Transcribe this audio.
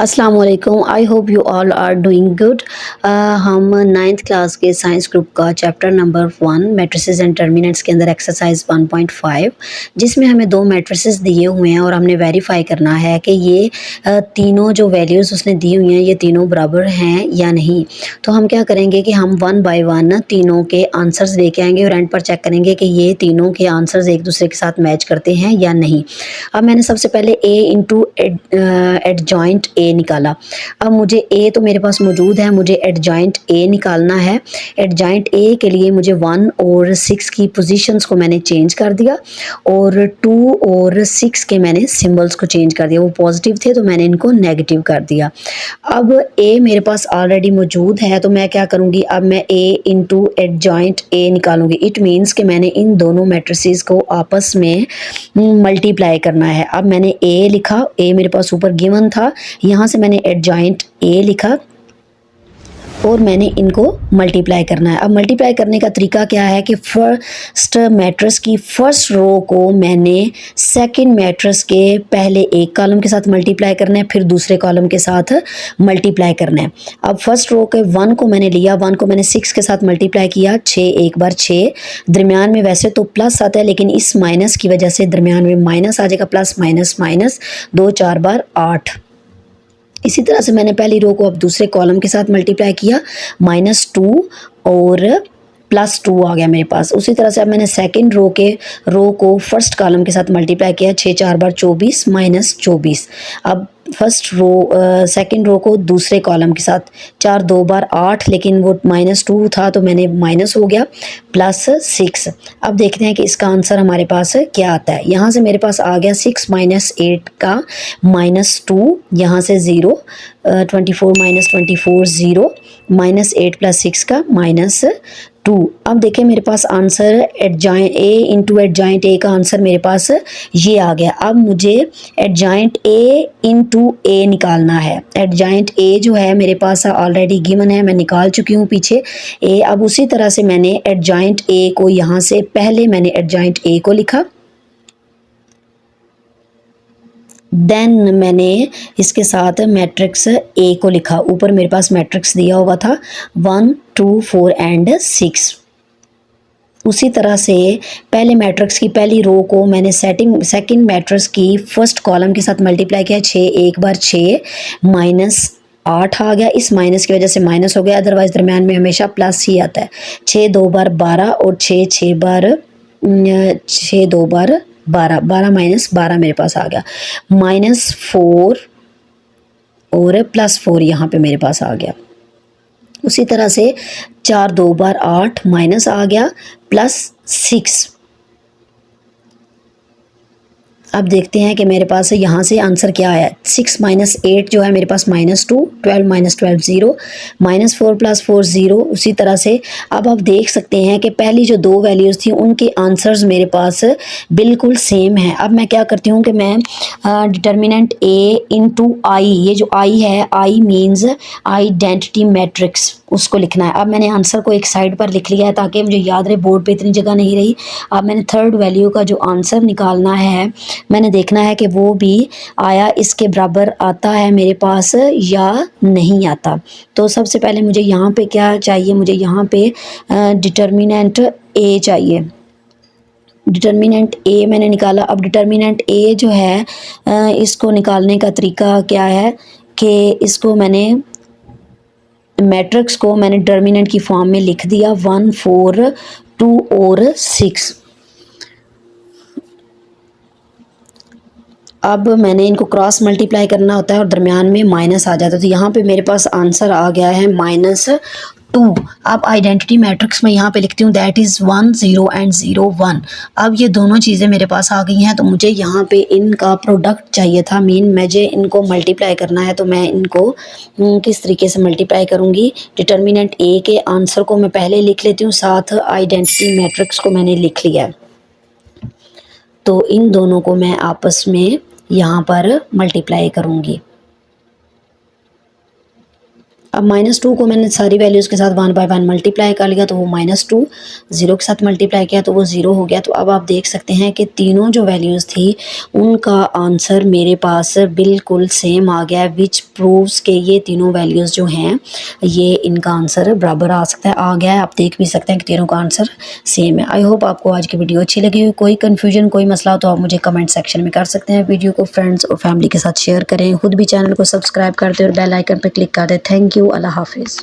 अस्सलाम वालेकुम। I hope you all are doing good. हम नाइन्थ क्लास के साइंस ग्रुप का chapter number 1 matrices and determinants के अंदर एक्सरसाइज 1.5 जिसमें हमें दो मैट्रिसेस दिए हुए हैं और हमने वेरीफाई करना है कि ये तीनों जो वैल्यूज़ उसने दी हुई हैं ये तीनों बराबर हैं या नहीं। तो हम क्या करेंगे कि हम 1 बाय 1 तीनों के आंसर्स लेके आएंगे और एंड पर चेक करेंगे कि ये तीनों के आंसर्स एक दूसरे के साथ मैच करते हैं या नहीं। अब मैंने सबसे पहले a इंटू एडजॉइंट ए निकाला। अब मुझे ए तो मेरे पास मौजूद है, मुझे एडजॉइंट ए निकालना है। एडजॉइंट ए के लिए मुझे 1 और 6 की पोजीशंस को मैंने चेंज कर दिया और 2 और 6 के मैंने सिंबल्स को चेंज कर दिया। वो पॉजिटिव थे तो मैंने इनको नेगेटिव कर दिया। अब ए मेरे पास ऑलरेडी मौजूद है तो मैं क्या करूँगी, अब मैं ए इंटू एडजॉइंट ए निकालूंगी। इट मीन्स कि मैंने इन दोनों मैट्रिसेस को आपस में मल्टीप्लाई करना है। अब मैंने ए लिखा, ए मेरे पास ऊपर गिवन था, यहाँ से मैंने एडजॉइंट ए लिखा और मैंने इनको मल्टीप्लाई करना है। अब मल्टीप्लाई करने का तरीका क्या है कि फर्स्ट मैट्रिक्स की फर्स्ट रो को मैंने सेकंड मैट्रिक्स के पहले एक कॉलम के साथ मल्टीप्लाई करना है, फिर दूसरे कॉलम के साथ मल्टीप्लाई करना है। अब फर्स्ट रो के 1 को मैंने लिया, 1 को मैंने 6 के साथ मल्टीप्लाई किया, 6 एक बार 6, दरमियान में वैसे तो प्लस आता है लेकिन इस माइनस की वजह से दरमियान में माइनस आ जाएगा, प्लस माइनस माइनस, 2 4 बार 8। इसी तरह से मैंने पहली रो को अब दूसरे कॉलम के साथ मल्टीप्लाई किया, -2 और +2 आ गया मेरे पास। उसी तरह से अब मैंने सेकंड रो को फर्स्ट कॉलम के साथ मल्टीप्लाई किया, 6 4 बार 24 -24। अब फर्स्ट रो सेकंड रो को दूसरे कॉलम के साथ 4 2 बार 8, लेकिन वो -2 था तो मैंने माइनस हो गया, +6। अब देखते हैं कि इसका आंसर हमारे पास क्या आता है। यहाँ से मेरे पास आ गया 6 - 8 का -2, यहाँ से 0, 24 - 24 0, -8 + 6 का -2। अब देखें मेरे पास answer adjoint A into adjoint A का आंसर मेरे पास ये आ गया। अब मुझे एडजॉइंट ए इंटू ए निकालना है। एडजॉइंट ए जो है मेरे पास ऑलरेडी गिवन है, मैं निकाल चुकी हूँ पीछे ए। अब उसी तरह से मैंने एडजॉइंट ए को यहाँ से पहले मैंने एडजॉइंट ए को लिखा, देन मैंने इसके साथ मैट्रिक्स ए को लिखा। ऊपर मेरे पास मैट्रिक्स दिया हुआ था 1 2 4 एंड 6। उसी तरह से पहले मैट्रिक्स की पहली रो को मैंने सेकंड मैट्रिक्स की फर्स्ट कॉलम के साथ मल्टीप्लाई किया, 6 एक बार 6 -8 आ गया, इस माइनस की वजह से माइनस हो गया, अदरवाइज दरमियान में हमेशा प्लस ही आता है। 6 2 बार 12 और 6 6 बार 6 2 बार 12, 12 - 12 मेरे पास आ गया, -4 और +4 यहाँ पे मेरे पास आ गया। उसी तरह से 4 2 बार 8 माइनस आ गया, +6। अब देखते हैं कि मेरे पास यहाँ से आंसर क्या आया। 6 - 8 जो है मेरे पास -2, 12 - 12 0, -4 + 4 0। उसी तरह से अब आप देख सकते हैं कि पहली जो दो वैल्यूज़ थी उनके आंसर्स मेरे पास बिल्कुल सेम है। अब मैं क्या करती हूँ कि मैं डिटर्मिनेंट ए इंटू आई, ये जो आई है, आई मीन्स आइडेंटिटी मैट्रिक्स, उसको लिखना है। अब मैंने आंसर को एक साइड पर लिख लिया है ताकि मुझे याद रहे, बोर्ड पे इतनी जगह नहीं रही। अब मैंने थर्ड वैल्यू का जो आंसर निकालना है, मैंने देखना है कि वो भी आया इसके बराबर आता है मेरे पास या नहीं आता। तो सबसे पहले मुझे यहाँ पे क्या चाहिए, मुझे यहाँ पे डिटर्मिनेंट ए चाहिए। डिटर्मिनेंट ए मैंने निकाला। अब डिटर्मिनेंट ए जो है इसको निकालने का तरीका क्या है कि इसको मैंने मैट्रिक्स को मैंने डिटर्मिनेंट की फॉर्म में लिख दिया, 1 4 2 और 6। अब मैंने इनको क्रॉस मल्टीप्लाई करना होता है और दरमियान में माइनस आ जाता है, तो यहाँ पे मेरे पास आंसर आ गया है -2। अब आइडेंटिटी मैट्रिक्स में यहाँ पे लिखती हूँ दैट इज़ 1 0 एंड 0 1। अब ये दोनों चीज़ें मेरे पास आ गई हैं तो मुझे यहाँ पे इनका प्रोडक्ट चाहिए था। मुझे इनको मल्टीप्लाई करना है, तो मैं इनको किस तरीके से मल्टीप्लाई करूँगी। डिटर्मिनेंट ए के आंसर को मैं पहले लिख लेती हूँ, साथ आइडेंटिटी मैट्रिक्स को मैंने लिख लिया है। तो इन दोनों को मैं आपस में यहाँ पर मल्टीप्लाई करूँगी। अब -2 को मैंने सारी वैल्यूज़ के साथ 1 बाय 1 मल्टीप्लाई कर लिया तो वो -2, 0 के साथ मल्टीप्लाई किया तो वो 0 हो गया। तो अब आप देख सकते हैं कि तीनों जो वैल्यूज़ थी उनका आंसर मेरे पास बिल्कुल सेम आ गया, विच प्रूव्स के ये तीनों वैल्यूज़ जो हैं ये इनका आंसर बराबर आ सकता है, आ गया है। आप देख भी सकते हैं कि तीनों का आंसर सेम है। आई होप आपको आज की वीडियो अच्छी लगी हो। कोई कन्फ्यूजन, कोई मसला हो तो आप मुझे कमेंट सेक्शन में कर सकते हैं। वीडियो को फ्रेंड्स और फैमिली के साथ शेयर करें, खुद भी चैनल को सब्सक्राइब कर दें और बेल आइकन पर क्लिक कर दें। Thank you. अल्लाह हाफिज़।